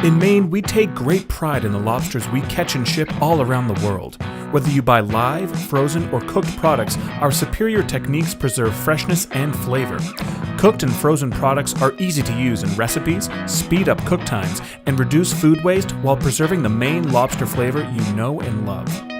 In Maine, we take great pride in the lobsters we catch and ship all around the world. Whether you buy live, frozen, or cooked products, our superior techniques preserve freshness and flavor. Cooked and frozen products are easy to use in recipes, speed up cook times, and reduce food waste while preserving the Maine lobster flavor you know and love.